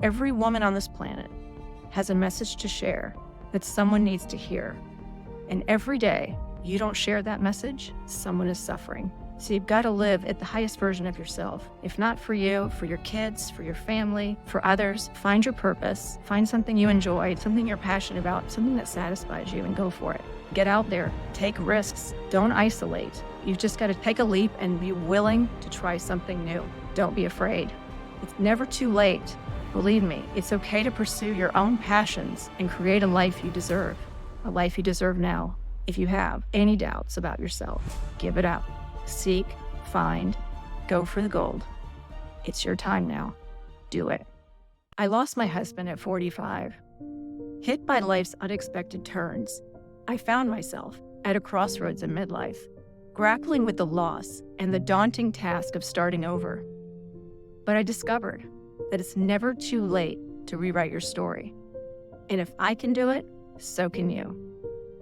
Every woman on this planet has a message to share that someone needs to hear. And every day you don't share that message, someone is suffering. So you've got to live at the highest version of yourself. If not for you, for your kids, for your family, for others, find your purpose, find something you enjoy, something you're passionate about, something that satisfies you, and go for it. Get out there, take risks, don't isolate. You've just got to take a leap and be willing to try something new. Don't be afraid. It's never too late. Believe me, it's okay to pursue your own passions and create a life you deserve. A life you deserve now. If you have any doubts about yourself, give it up. Seek, find, go for the gold. It's your time now. Do it. I lost my husband at 45. Hit by life's unexpected turns, I found myself at a crossroads in midlife, grappling with the loss and the daunting task of starting over. But I discovered that it's never too late to rewrite your story. And if I can do it, so can you.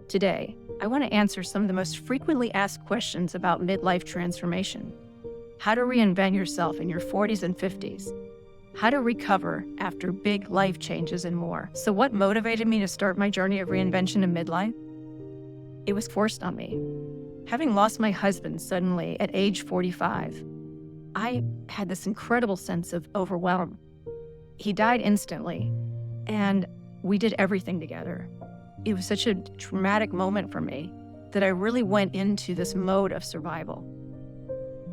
Today, I want to answer some of the most frequently asked questions about midlife transformation. How to reinvent yourself in your 40s and 50s. How to recover after big life changes and more. So what motivated me to start my journey of reinvention in midlife? It was forced on me. Having lost my husband suddenly at age 45, I had this incredible sense of overwhelm. He died instantly, and we did everything together. It was such a traumatic moment for me that I really went into this mode of survival.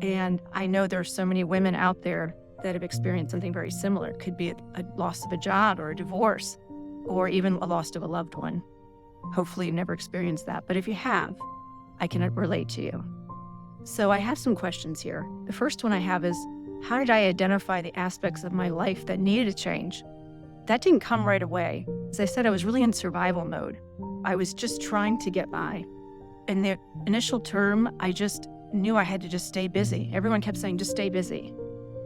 And I know there are so many women out there that have experienced something very similar. It could be a loss of a job or a divorce, or even a loss of a loved one. Hopefully you've never experienced that, but if you have, I can relate to you. So I have some questions here. The first one I have is, how did I identify the aspects of my life that needed to change? That didn't come right away. As I said, I was really in survival mode. I was just trying to get by. In the initial term, I just knew I had to just stay busy. Everyone kept saying, just stay busy.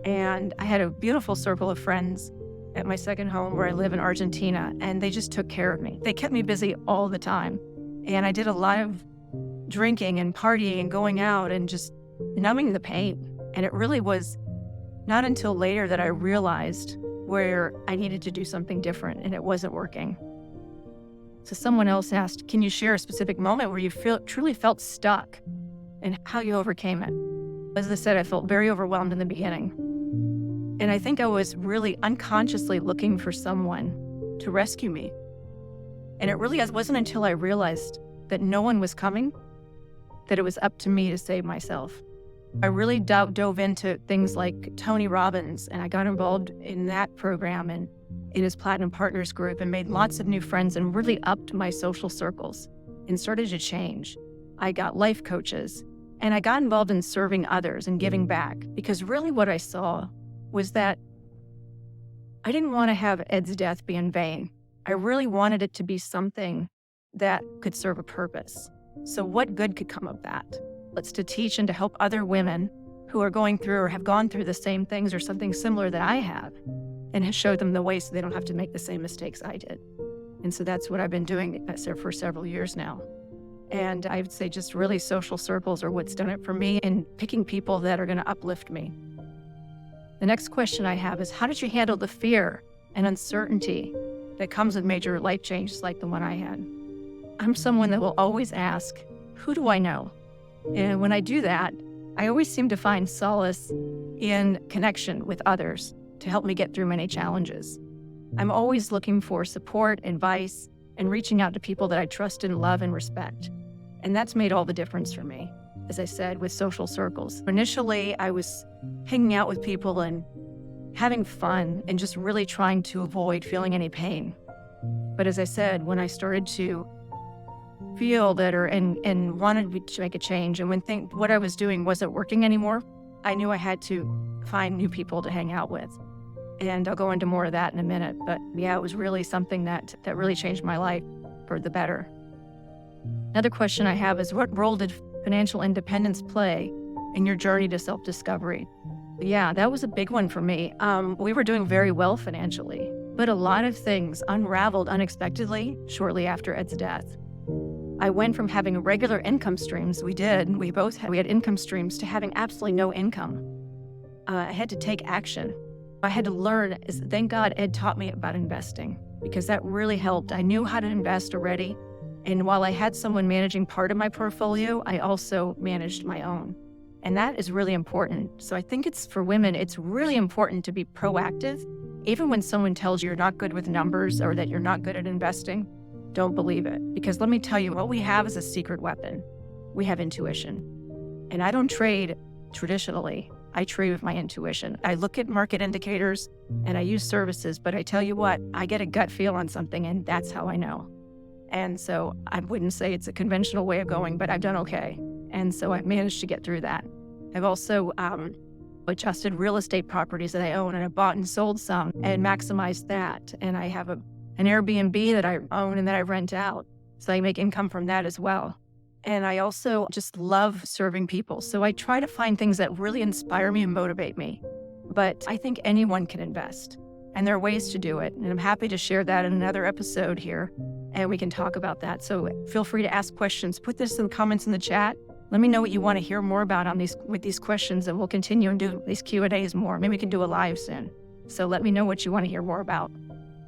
And I had a beautiful circle of friends at my second home where I live in Argentina, and they just took care of me. They kept me busy all the time. And I did a lot of drinking and partying and going out and just numbing the pain. And it really was not until later that I realized where I needed to do something different and it wasn't working. So someone else asked, can you share a specific moment where you truly felt stuck and how you overcame it? As I said, I felt very overwhelmed in the beginning. And I think I was really unconsciously looking for someone to rescue me. And it really wasn't until I realized that no one was coming that it was up to me to save myself. I really dove into things like Tony Robbins, and I got involved in that program and in his Platinum Partners group and made lots of new friends and really upped my social circles and started to change. I got life coaches and I got involved in serving others and giving back, because really what I saw was that I didn't want to have Ed's death be in vain. I really wanted it to be something that could serve a purpose. So what good could come of that? It's to teach and to help other women who are going through or have gone through the same things or something similar that I have, and show them the way so they don't have to make the same mistakes I did. And so that's what I've been doing for several years now. And I would say just really social circles are what's done it for me, and picking people that are going to uplift me. The next question I have is, how did you handle the fear and uncertainty that comes with major life changes like the one I had? I'm someone that will always ask, who do I know? And when I do that, I always seem to find solace in connection with others to help me get through many challenges. I'm always looking for support, advice, and reaching out to people that I trust and love and respect. And that's made all the difference for me, as I said, with social circles. Initially, I was hanging out with people and having fun and just really trying to avoid feeling any pain. But as I said, when I started to feel better and wanted to make a change, and when what I was doing wasn't working anymore, I knew I had to find new people to hang out with. And I'll go into more of that in a minute. But yeah, it was really something that really changed my life for the better. Another question I have is, what role did financial independence play in your journey to self-discovery? Yeah, that was a big one for me. We were doing very well financially, but a lot of things unraveled unexpectedly shortly after Ed's death. I went from having regular income streams, we had income streams, to having absolutely no income. I had to take action. I had to learn, thank God Ed taught me about investing, because that really helped. I knew how to invest already. And while I had someone managing part of my portfolio, I also managed my own. And that is really important. So I think it's for women, it's really important to be proactive. Even when someone tells you you're not good with numbers or that you're not good at investing, don't believe it. Because let me tell you, what we have is a secret weapon. We have intuition. And I don't trade traditionally. I trade with my intuition. I look at market indicators and I use services, but I tell you what, I get a gut feel on something and that's how I know. And so I wouldn't say it's a conventional way of going, but I've done okay. And so I've managed to get through that. I've also adjusted real estate properties that I own, and I bought and sold some and maximized that. And I have an Airbnb that I own and that I rent out. So I make income from that as well. And I also just love serving people. So I try to find things that really inspire me and motivate me. But I think anyone can invest, and there are ways to do it. And I'm happy to share that in another episode here, and we can talk about that. So feel free to ask questions. Put this in the comments in the chat. Let me know what you want to hear more about with these questions, and we'll continue and do these Q&As more. Maybe we can do a live soon. So let me know what you want to hear more about.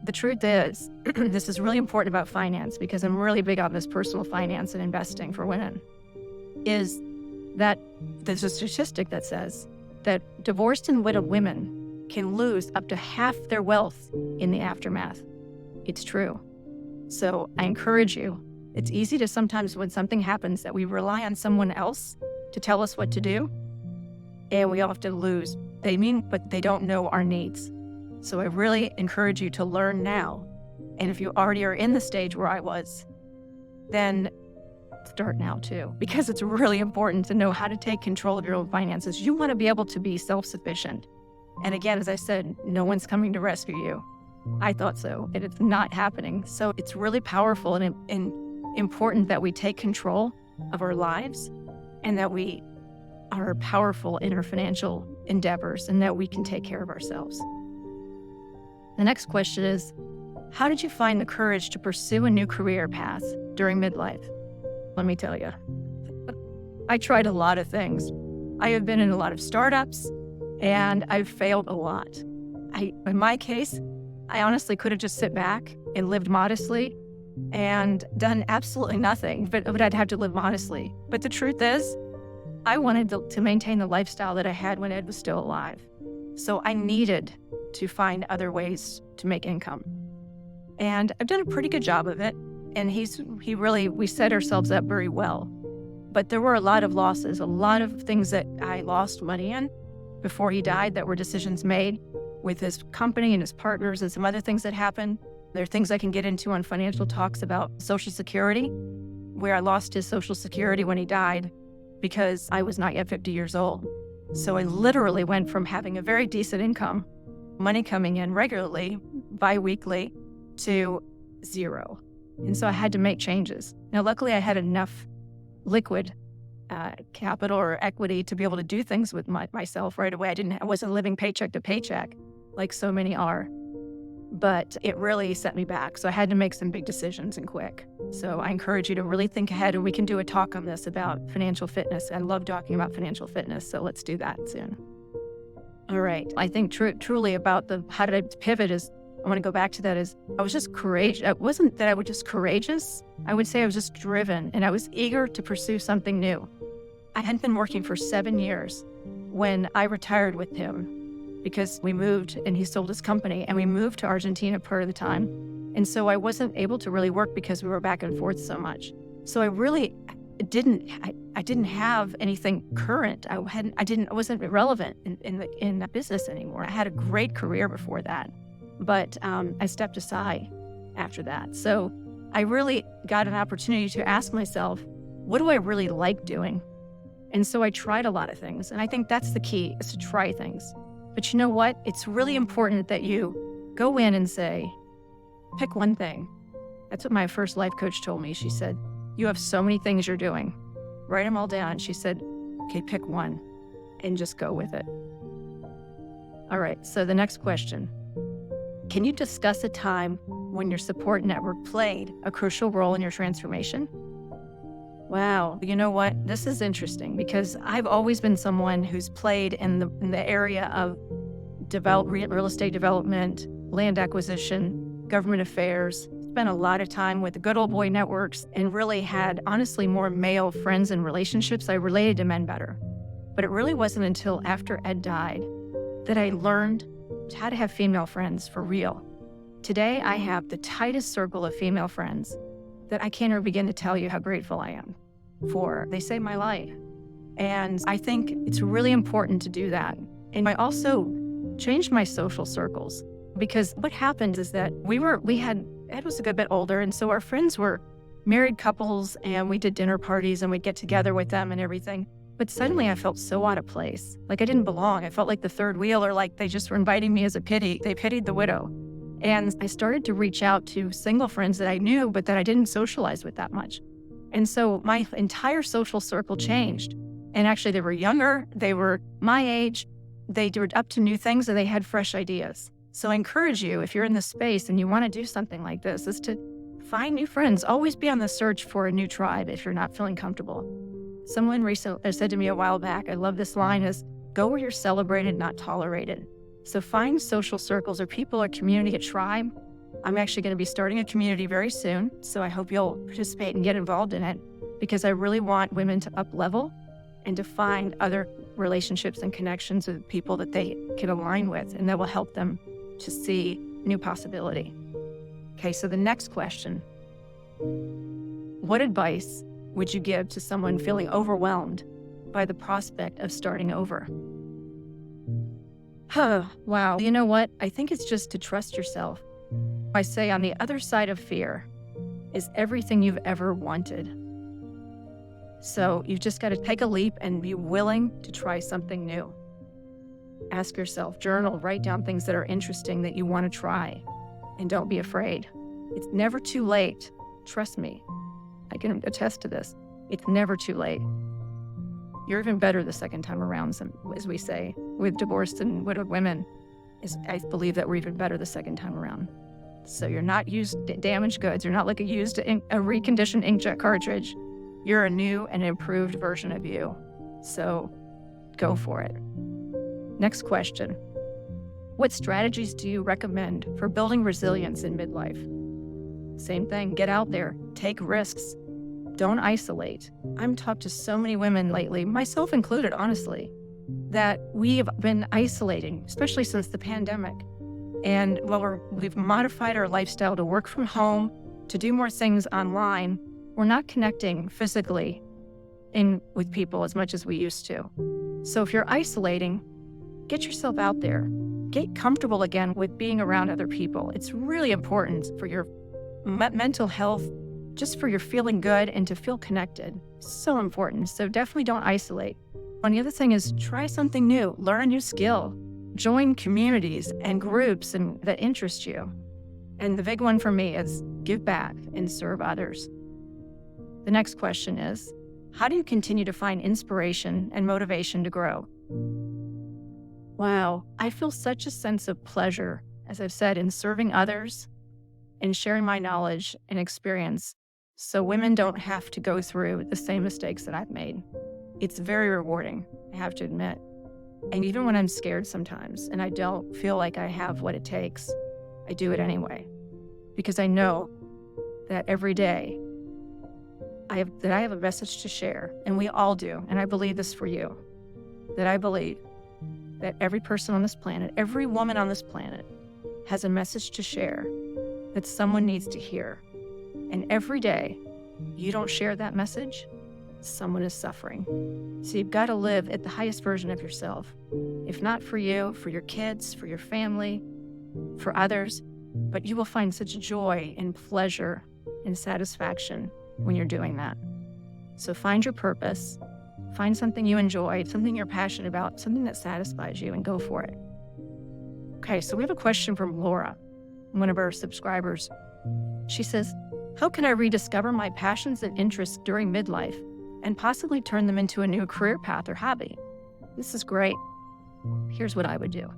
The truth is, this is really important about finance, because I'm really big on this personal finance and investing for women, is that there's a statistic that says that divorced and widowed women can lose up to half their wealth in the aftermath. It's true. So I encourage you. It's easy to sometimes, when something happens, that we rely on someone else to tell us what to do, and we often lose. But they don't know our needs. So I really encourage you to learn now. And if you already are in the stage where I was, then start now too, because it's really important to know how to take control of your own finances. You want to be able to be self-sufficient. And again, as I said, no one's coming to rescue you. I thought so, and it's not happening. So it's really powerful and important that we take control of our lives, and that we are powerful in our financial endeavors, and that we can take care of ourselves. The next question is, how did you find the courage to pursue a new career path during midlife? Let me tell you, I tried a lot of things. I have been in a lot of startups, and I've failed a lot. In my case, I honestly could have just sit back and lived modestly and done absolutely nothing, but I'd have to live modestly. But the truth is, I wanted to maintain the lifestyle that I had when Ed was still alive. So I needed to find other ways to make income. And I've done a pretty good job of it. And we set ourselves up very well. But there were a lot of losses, a lot of things that I lost money in before he died that were decisions made with his company and his partners, and some other things that happened. There are things I can get into on Financial Talks about Social Security, where I lost his Social Security when he died because I was not yet 50 years old. So I literally went from having a very decent income, money coming in regularly, bi-weekly, to zero. And so I had to make changes. Now, luckily, I had enough liquid capital or equity to be able to do things with myself right away. I wasn't living paycheck to paycheck like so many are. But it really set me back. So I had to make some big decisions, and quick. So I encourage you to really think ahead, and we can do a talk on this about financial fitness. I love talking about financial fitness, so let's do that soon. All right. I think truly about how did I pivot is, I want to go back to that, is I was just courageous. It wasn't that I was just courageous. I would say I was just driven, and I was eager to pursue something new. I hadn't been working for 7 years when I retired with him, because we moved and he sold his company, and we moved to Argentina part of the time. And so I wasn't able to really work because we were back and forth so much. So I really didn't have anything current. I wasn't relevant in the business anymore. I had a great career before that, but I stepped aside after that. So I really got an opportunity to ask myself, what do I really like doing? And so I tried a lot of things. And I think that's the key, is to try things. But you know what? It's really important that you go in and say, pick one thing. That's what my first life coach told me. She said, you have so many things you're doing. Write them all down. She said, okay, pick one and just go with it. All right, so the next question. Can you discuss a time when your support network played a crucial role in your transformation? Wow, you know what? This is interesting, because I've always been someone who's played in the area of real estate development, land acquisition, government affairs. Spent a lot of time with the good old boy networks and really had, honestly, more male friends and relationships. I related to men better. But it really wasn't until after Ed died that I learned how to have female friends for real. Today, I have the tightest circle of female friends that I can't even begin to tell you how grateful I am for. They saved my life. And I think it's really important to do that. And I also changed my social circles, because what happened is that Ed was a good bit older, and so our friends were married couples, and we did dinner parties, and we'd get together with them and everything. But suddenly I felt so out of place, like I didn't belong. I felt like the third wheel, or like they just were inviting me as a pity. They pitied the widow. And I started to reach out to single friends that I knew, but that I didn't socialize with that much. And so my entire social circle changed. And actually, they were younger, they were my age, they were up to new things, and they had fresh ideas. So I encourage you, if you're in this space and you want to do something like this, is to find new friends. Always be on the search for a new tribe if you're not feeling comfortable. Someone recently said to me a while back, I love this line, is go where you're celebrated, not tolerated. So find social circles or people, a community, a tribe. I'm actually going to be starting a community very soon, so I hope you'll participate and get involved in it, because I really want women to up-level and to find other relationships and connections with people that they can align with, and that will help them to see new possibility. Okay, so the next question. What advice would you give to someone feeling overwhelmed by the prospect of starting over? Wow. You know what? I think it's just to trust yourself. I say on the other side of fear is everything you've ever wanted. So you've just got to take a leap and be willing to try something new. Ask yourself, journal, write down things that are interesting that you want to try, and don't be afraid. It's never too late. Trust me. I can attest to this. It's never too late. You're even better the second time around, as we say, with divorced and widowed women. I believe that we're even better the second time around. So you're not damaged goods. You're not like a reconditioned inkjet cartridge. You're a new and improved version of you. So go for it. Next question. What strategies do you recommend for building resilience in midlife? Same thing. Get out there. Take risks. Don't isolate. I'm talked to so many women lately, myself included, honestly, that we've been isolating, especially since the pandemic. And while we've modified our lifestyle to work from home, to do more things online, we're not connecting physically with people as much as we used to. So if you're isolating, get yourself out there. Get comfortable again with being around other people. It's really important for your mental health, just for your feeling good and to feel connected. So important. So definitely don't isolate. And the other thing is try something new, learn a new skill, join communities and groups that interest you. And the big one for me is give back and serve others. The next question is, how do you continue to find inspiration and motivation to grow? Wow, I feel such a sense of pleasure, as I've said, in serving others and sharing my knowledge and experience so women don't have to go through the same mistakes that I've made. It's very rewarding, I have to admit. And even when I'm scared sometimes and I don't feel like I have what it takes, I do it anyway. Because I know that every day I have a message to share, and we all do, and I believe this for you, that I believe that every person on this planet, every woman on this planet has a message to share that someone needs to hear. And every day you don't share that message, someone is suffering. So you've got to live at the highest version of yourself. If not for you, for your kids, for your family, for others, but you will find such joy and pleasure and satisfaction when you're doing that. So find your purpose, find something you enjoy, something you're passionate about, something that satisfies you, and go for it. Okay, so we have a question from Laura, one of our subscribers. She says, how can I rediscover my passions and interests during midlife and possibly turn them into a new career path or hobby? This is great. Here's what I would do.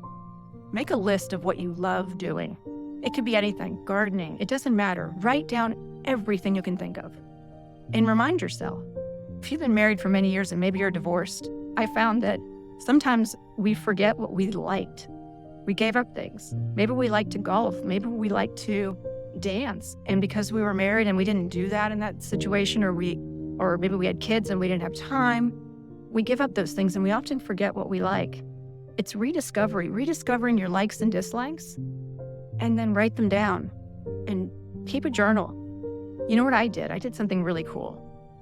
Make a list of what you love doing. It could be anything, gardening, it doesn't matter. Write down everything you can think of. And remind yourself, if you've been married for many years and maybe you're divorced, I found that sometimes we forget what we liked. We gave up things. Maybe we like to golf. Maybe we like to dance. And because we were married and we didn't do that in that situation, or maybe we had kids and we didn't have time, we give up those things and we often forget what we like. It's rediscovering your likes and dislikes, and then write them down and keep a journal. You know what I did? I did something really cool.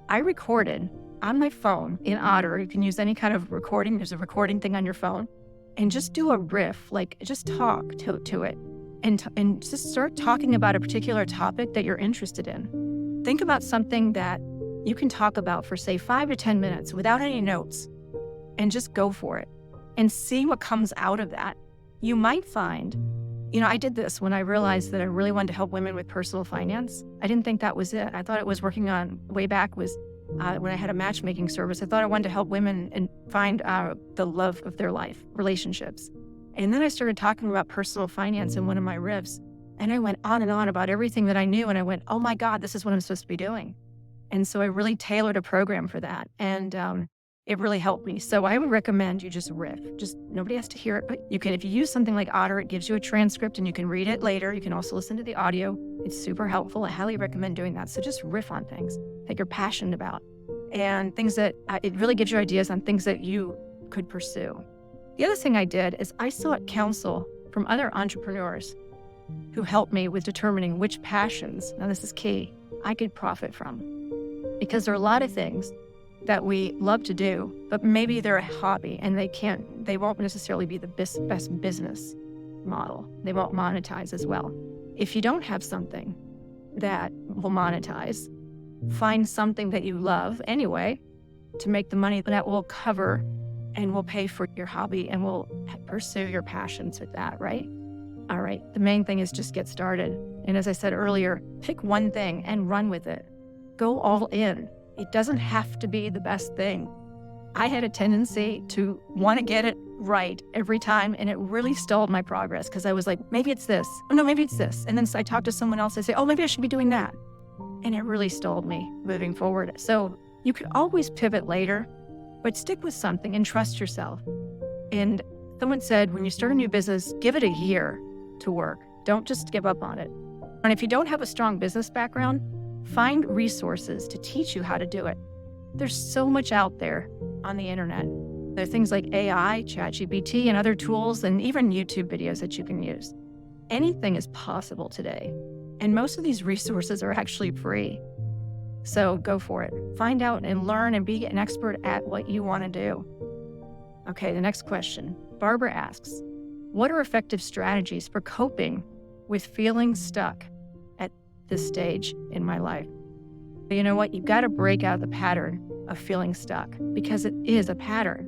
I recorded on my phone in Otter. You can use any kind of recording. There's a recording thing on your phone. And just do a riff, like just talk to it. And just start talking about a particular topic that you're interested in. Think about something that you can talk about for, say, 5 to 10 minutes without any notes, and just go for it and see what comes out of that. You might find, I did this when I realized that I really wanted to help women with personal finance. I didn't think that was it. I thought it was working on, way back was when I had a matchmaking service. I thought I wanted to help women and find the love of their life, relationships. And then I started talking about personal finance in one of my riffs. And I went on and on about everything that I knew. And I went, oh my God, this is what I'm supposed to be doing. And so I really tailored a program for that. And it really helped me. So I would recommend you just riff. Just nobody has to hear it, but you can, if you use something like Otter, it gives you a transcript and you can read it later. You can also listen to the audio. It's super helpful. I highly recommend doing that. So just riff on things that you're passionate about, and things that it really gives you ideas on things that you could pursue. The other thing I did is I sought counsel from other entrepreneurs who helped me with determining which passions, now this is key, I could profit from. Because there are a lot of things that we love to do, but maybe they're a hobby and they won't necessarily be the best business model. They won't monetize as well. If you don't have something that will monetize, find something that you love anyway to make the money that will cover and will pay for your hobby and will pursue your passions with that, right? All right, the main thing is just get started. And as I said earlier, pick one thing and run with it. Go all in. It doesn't have to be the best thing. I had a tendency to want to get it right every time, and it really stalled my progress because I was like, maybe it's this. Oh, no, maybe it's this. And then I talk to someone else, I say, oh, maybe I should be doing that. And it really stalled me moving forward. So you could always pivot later, but stick with something and trust yourself. And someone said, when you start a new business, give it a year to work. Don't just give up on it. And if you don't have a strong business background, find resources to teach you how to do it. There's so much out there on the internet. There are things like AI, ChatGPT, and other tools, and even YouTube videos that you can use. Anything is possible today. And most of these resources are actually free. So go for it. Find out and learn and be an expert at what you want to do. Okay, the next question. Barbara asks, what are effective strategies for coping with feeling stuck at this stage in my life? But you know what? You've got to break out of the pattern of feeling stuck, because it is a pattern.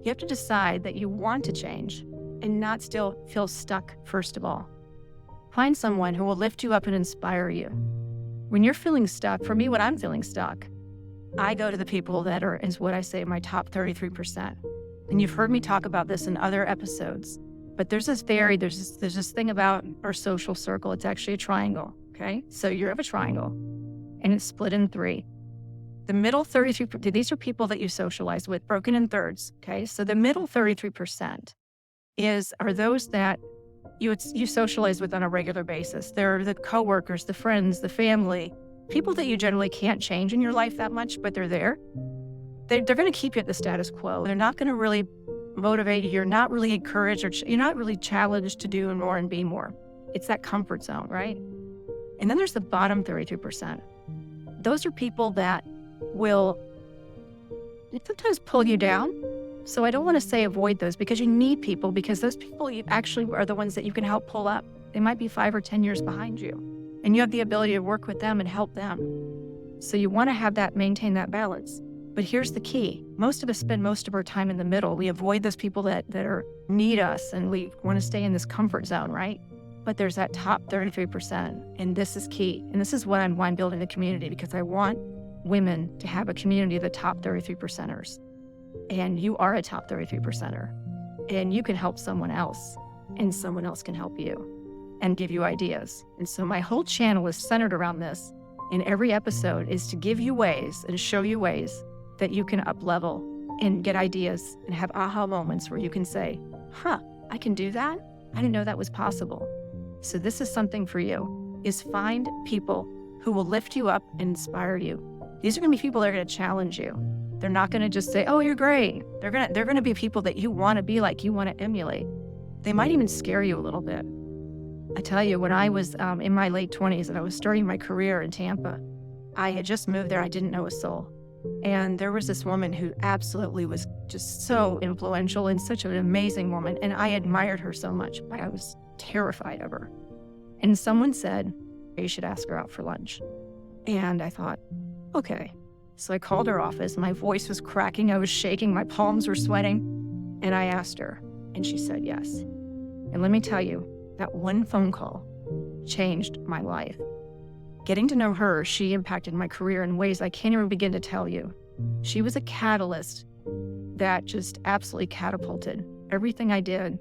You have to decide that you want to change and not still feel stuck, first of all. Find someone who will lift you up and inspire you. When you're feeling stuck, for me, when I'm feeling stuck, I go to the people that are, is what I say, my top 33%. And you've heard me talk about this in other episodes, but there's this theory, there's this thing about our social circle. It's actually a triangle, okay? So you have a triangle, and it's split in 3. The middle 33%, these are people that you socialize with, broken in thirds, okay? So the middle 33% are those that you socialize with on a regular basis. They're the coworkers, the friends, the family, people that you generally can't change in your life that much, but they're there. They're going to keep you at the status quo. They're not going to really motivate you. You're not really encouraged, or you're not really challenged to do more and be more. It's that comfort zone, right? And then there's the bottom 32%. Those are people that will sometimes pull you down. So I don't want to say avoid those, because you need people, because those people you actually are the ones that you can help pull up. They might be 5 or 10 years behind you, and you have the ability to work with them and help them. So you want to have that, maintain that balance. But here's the key. Most of us spend most of our time in the middle. We avoid those people that need us, and we want to stay in this comfort zone, right? But there's that top 33%, and this is key. And this is why I'm building the community, because I want women to have a community of the top 33%ers. And you are a top 33%er. And you can help someone else, and someone else can help you and give you ideas. And so my whole channel is centered around this. In every episode is to give you ways and show you ways that you can up-level and get ideas and have aha moments where you can say, I can do that? I didn't know that was possible. So this is something for you, is find people who will lift you up and inspire you. These are going to be people that are going to challenge you. They're not going to just say, oh, you're great. They're going to be people that you want to be like, you want to emulate. They might even scare you a little bit. I tell you, when I was in my late 20s and I was starting my career in Tampa, I had just moved there. I didn't know a soul. And there was this woman who absolutely was just so influential and such an amazing woman. And I admired her so much, but I was terrified of her. And someone said, you should ask her out for lunch. And I thought, okay. So I called her office. My voice was cracking. I was shaking. My palms were sweating. And I asked her, and she said yes. And let me tell you, that one phone call changed my life. Getting to know her, she impacted my career in ways I can't even begin to tell you. She was a catalyst that just absolutely catapulted everything I did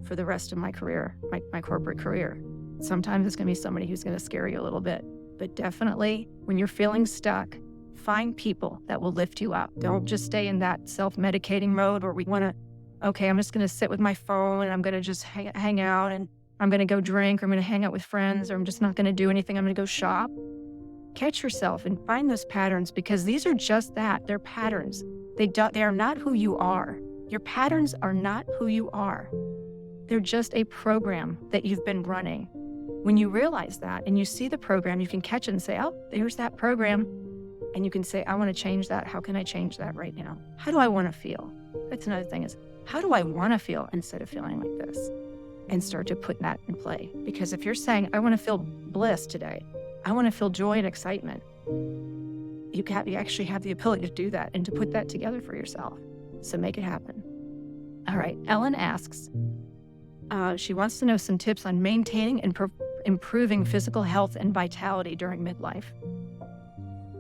for the rest of my career, my corporate career. Sometimes it's going to be somebody who's going to scare you a little bit, but definitely when you're feeling stuck, find people that will lift you up. Don't just stay in that self-medicating mode where we want to, okay, I'm just going to sit with my phone and I'm going to just hang out and I'm going to go drink, or I'm going to hang out with friends, or I'm just not going to do anything. I'm going to go shop. Catch yourself and find those patterns, because these are just that. They're patterns. They are not who you are. Your patterns are not who you are. They're just a program that you've been running. When you realize that and you see the program, you can catch it and say, oh, there's that program. And you can say, I want to change that. How can I change that right now? How do I want to feel? That's another thing, is how do I want to feel instead of feeling like this? And start to put that in play. Because if you're saying, I want to feel bliss today, I want to feel joy and excitement, you actually have the ability to do that and to put that together for yourself. So make it happen. All right, Ellen asks, she wants to know some tips on maintaining and improving physical health and vitality during midlife.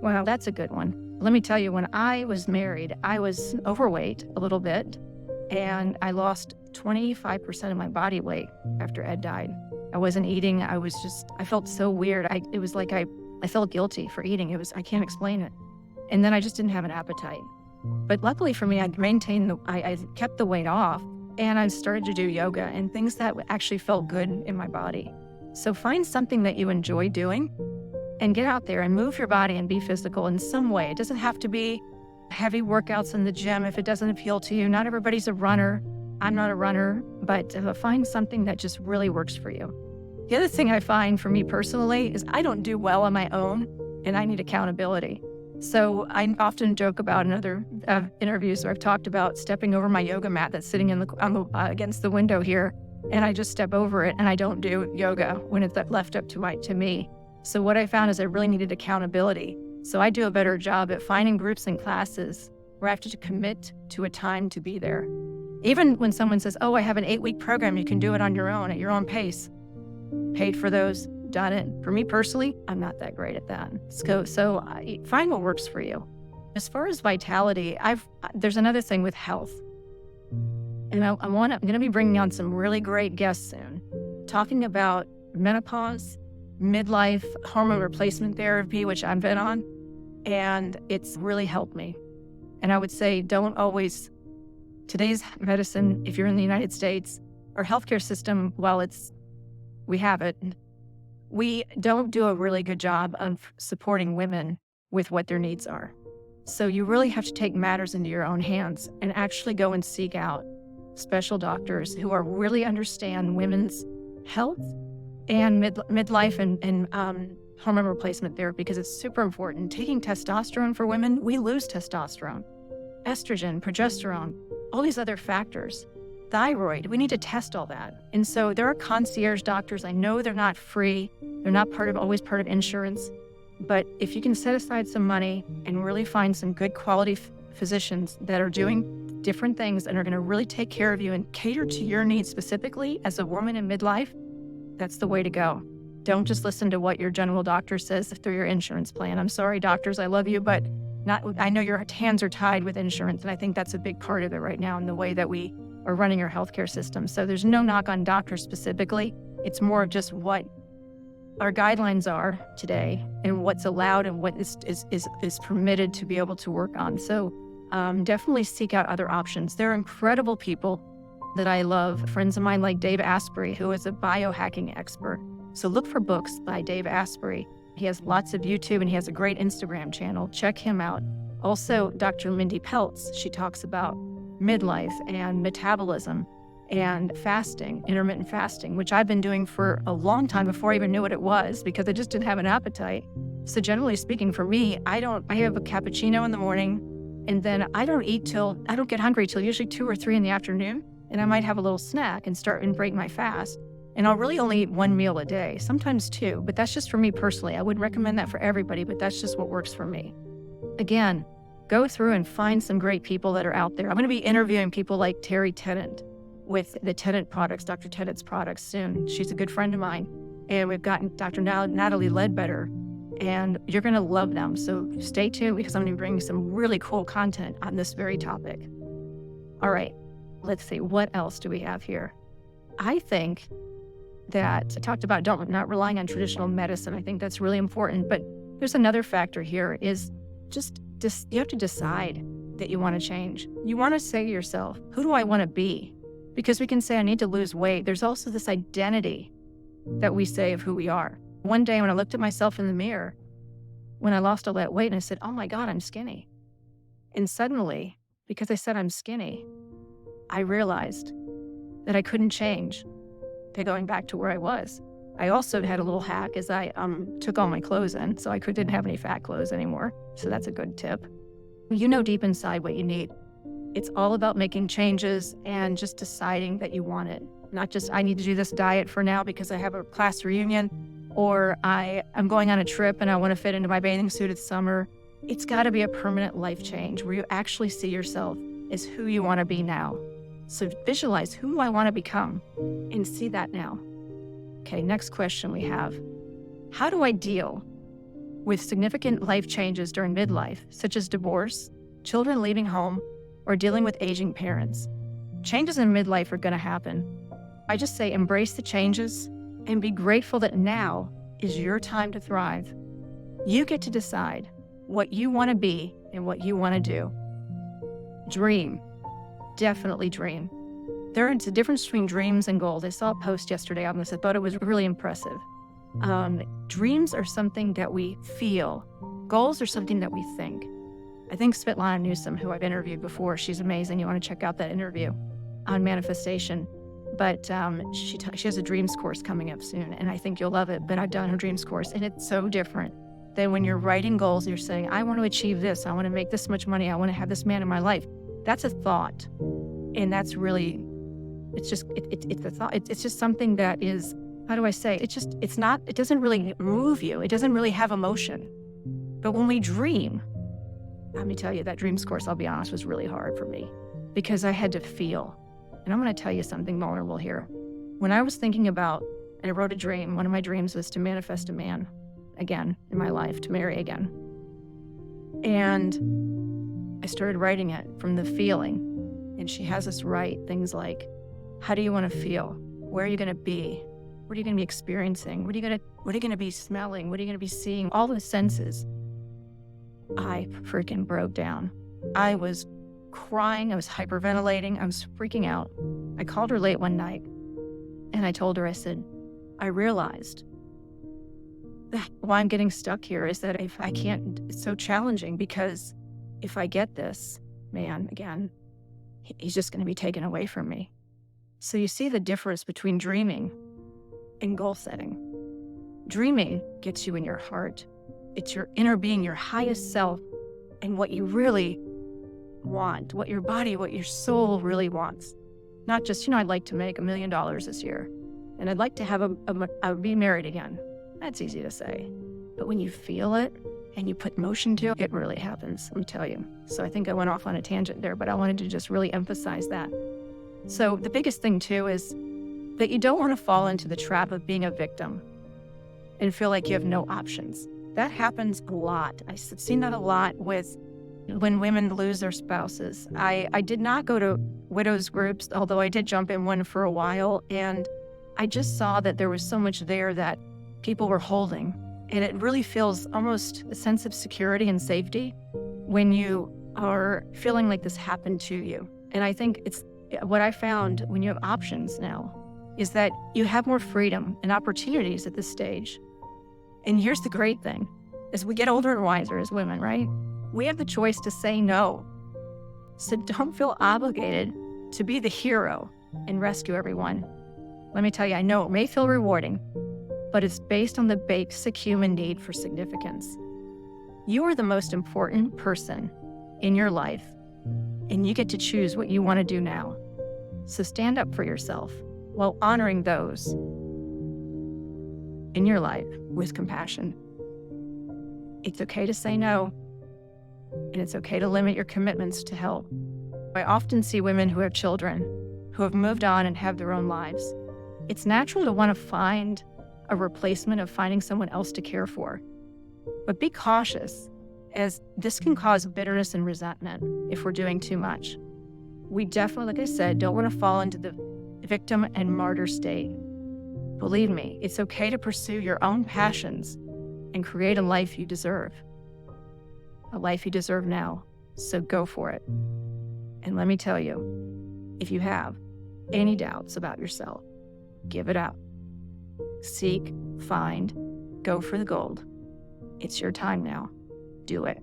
Well, that's a good one. Let me tell you, when I was married, I was overweight a little bit, and I lost 25% of my body weight after Ed died. I wasn't eating. I felt so weird. It was like I felt guilty for eating. I can't explain it. And then I just didn't have an appetite. But luckily for me, I kept the weight off, and I started to do yoga and things that actually felt good in my body. So find something that you enjoy doing and get out there and move your body and be physical in some way. It doesn't have to be heavy workouts in the gym if it doesn't appeal to you. Not everybody's a runner. I'm not a runner, but find something that just really works for you. The other thing I find for me personally is I don't do well on my own, and I need accountability. So I often joke about in other interviews where I've talked about stepping over my yoga mat that's sitting against the window here, and I just step over it, and I don't do yoga when it's left up to me. So what I found is I really needed accountability. So I do a better job at finding groups and classes where I have to commit to a time to be there. Even when someone says, oh, I have an 8-week program, you can do it on your own, at your own pace. Paid for those, done it. For me personally, I'm not that great at that. So find what works for you. As far as vitality, there's another thing with health. And I'm going to be bringing on some really great guests soon, talking about menopause, midlife, hormone replacement therapy, which I've been on, and it's really helped me. And I would say today's medicine, if you're in the United States, our healthcare system, while we have it, we don't do a really good job of supporting women with what their needs are. So you really have to take matters into your own hands and actually go and seek out special doctors who really understand women's health and midlife and hormone replacement therapy, because it's super important. Taking testosterone for women, we lose testosterone, estrogen, progesterone, all these other factors. Thyroid, we need to test all that. And so there are concierge doctors. I know they're not free. They're not always part of insurance. But if you can set aside some money and really find some good quality physicians that are doing different things and are going to really take care of you and cater to your needs specifically as a woman in midlife, that's the way to go. Don't just listen to what your general doctor says through your insurance plan. I'm sorry, doctors, I love you, but I know your hands are tied with insurance, and I think that's a big part of it right now in the way that we are running our healthcare system. So there's no knock on doctors specifically. It's more of just what our guidelines are today and what's allowed and what is permitted to be able to work on. So definitely seek out other options. There are incredible people that I love. Friends of mine like Dave Asprey, who is a biohacking expert. So look for books by Dave Asprey. He has lots of YouTube and he has a great Instagram channel. Check him out. Also, Dr. Mindy Peltz, she talks about midlife and metabolism and fasting, intermittent fasting, which I've been doing for a long time before I even knew what it was because I just didn't have an appetite. So generally speaking, for me, I have a cappuccino in the morning and then I don't get hungry till usually 2 or 3 in the afternoon. And I might have a little snack and start and break my fast. And I'll really only eat 1 meal a day, sometimes 2, but that's just for me personally. I wouldn't recommend that for everybody, but that's just what works for me. Again, go through and find some great people that are out there. I'm going to be interviewing people like Terry Tennant with the Tennant products, Dr. Tennant's products soon. She's a good friend of mine. And we've got Dr. Natalie Ledbetter, and you're going to love them. So stay tuned because I'm going to be bringing some really cool content on this very topic. All right, let's see. What else do we have here? I think that I talked about not relying on traditional medicine. I think that's really important. But there's another factor here is just you have to decide that you want to change. You want to say to yourself, who do I want to be? Because we can say, I need to lose weight. There's also this identity that we say of who we are. One day when I looked at myself in the mirror, when I lost all that weight, and I said, oh my God, I'm skinny. And suddenly, because I said I'm skinny, I realized that I couldn't change to going back to where I was. I also had a little hack as I took all my clothes in, so I didn't have any fat clothes anymore. So that's a good tip. You know deep inside what you need. It's all about making changes and just deciding that you want it. Not just, I need to do this diet for now because I have a class reunion, or I'm going on a trip and I want to fit into my bathing suit this summer. It's got to be a permanent life change where you actually see yourself as who you want to be now. So visualize, who do I want to become? And see that now. Okay, next question we have. How do I deal with significant life changes during midlife, such as divorce, children leaving home, or dealing with aging parents? Changes in midlife are going to happen. I just say embrace the changes and be grateful that now is your time to thrive. You get to decide what you want to be and what you want to do. Dream. Definitely dream. There is a difference between dreams and goals. I saw a post yesterday on this. I thought it was really impressive. Dreams are something that we feel. Goals are something that we think. I think Svetlana Newsom, who I've interviewed before, she's amazing. You want to check out that interview on manifestation. But she has a dreams course coming up soon, and I think you'll love it. But I've done her dreams course, and it's so different than when you're writing goals. You're saying, I want to achieve this. I want to make this much money. I want to have this man in my life. That's a thought. And that's really, it's a thought. It's just something that is, how do I say? It doesn't really move you. It doesn't really have emotion. But when we dream, let me tell you, that dreams course, I'll be honest, was really hard for me because I had to feel. And I'm going to tell you something vulnerable here. When I was thinking about, and I wrote a dream, one of my dreams was to manifest a man again in my life, to marry again. And I started writing it from the feeling. And she has us write things like, how do you want to feel? Where are you going to be? What are you going to be experiencing? What are you going to be smelling? What are you going to be seeing? All the senses. I freaking broke down. I was crying. I was hyperventilating. I was freaking out. I called her late one night and I told her, I said, I realized that why I'm getting stuck here is that if I can't, it's so challenging because if I get this man again, he's just going to be taken away from me. So you see the difference between dreaming and goal setting. Dreaming gets you in your heart. It's your inner being, your highest self, and what you really want, what your body, what your soul really wants. Not just, I'd like to make $1 million this year, and I'd like to have be married again. That's easy to say. But when you feel it and you put motion to it, it really happens, I'm telling you. So I think I went off on a tangent there, but I wanted to just really emphasize that. So the biggest thing too is that you don't want to fall into the trap of being a victim and feel like you have no options. That happens a lot. I've seen that a lot with when women lose their spouses. I did not go to widows groups, although I did jump in one for a while, and I just saw that there was so much there that people were holding. And it really feels almost a sense of security and safety when you are feeling like this happened to you. And I think What I found when you have options now is that you have more freedom and opportunities at this stage. And here's the great thing. As we get older and wiser as women, right? We have the choice to say no. So don't feel obligated to be the hero and rescue everyone. Let me tell you, I know it may feel rewarding, but it's based on the basic human need for significance. You are the most important person in your life, and you get to choose what you want to do now. So stand up for yourself while honoring those in your life with compassion. It's okay to say no, and it's okay to limit your commitments to help. I often see women who have children who have moved on and have their own lives. It's natural to want to find a replacement of finding someone else to care for. But be cautious, as this can cause bitterness and resentment if we're doing too much. We definitely, like I said, don't want to fall into the victim and martyr state. Believe me, it's okay to pursue your own passions and create a life you deserve. A life you deserve now. So go for it. And let me tell you, if you have any doubts about yourself, give it up. Seek, find, go for the gold. It's your time now. Do it.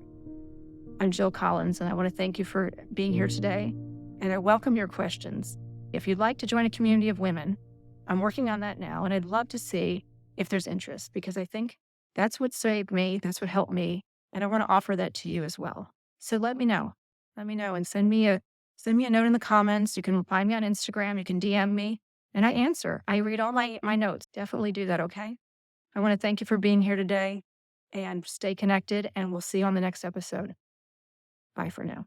I'm Jill Collins, and I want to thank you for being here today, and I welcome your questions. If you'd like to join a community of women, I'm working on that now, and I'd love to see if there's interest, because I think that's what saved me, that's what helped me, and I want to offer that to you as well. So let me know. Let me know, and send me a note in the comments. You can find me on Instagram. You can DM me, and I answer. I read all my notes. Definitely do that, okay? I want to thank you for being here today, and stay connected, and we'll see you on the next episode. Bye for now.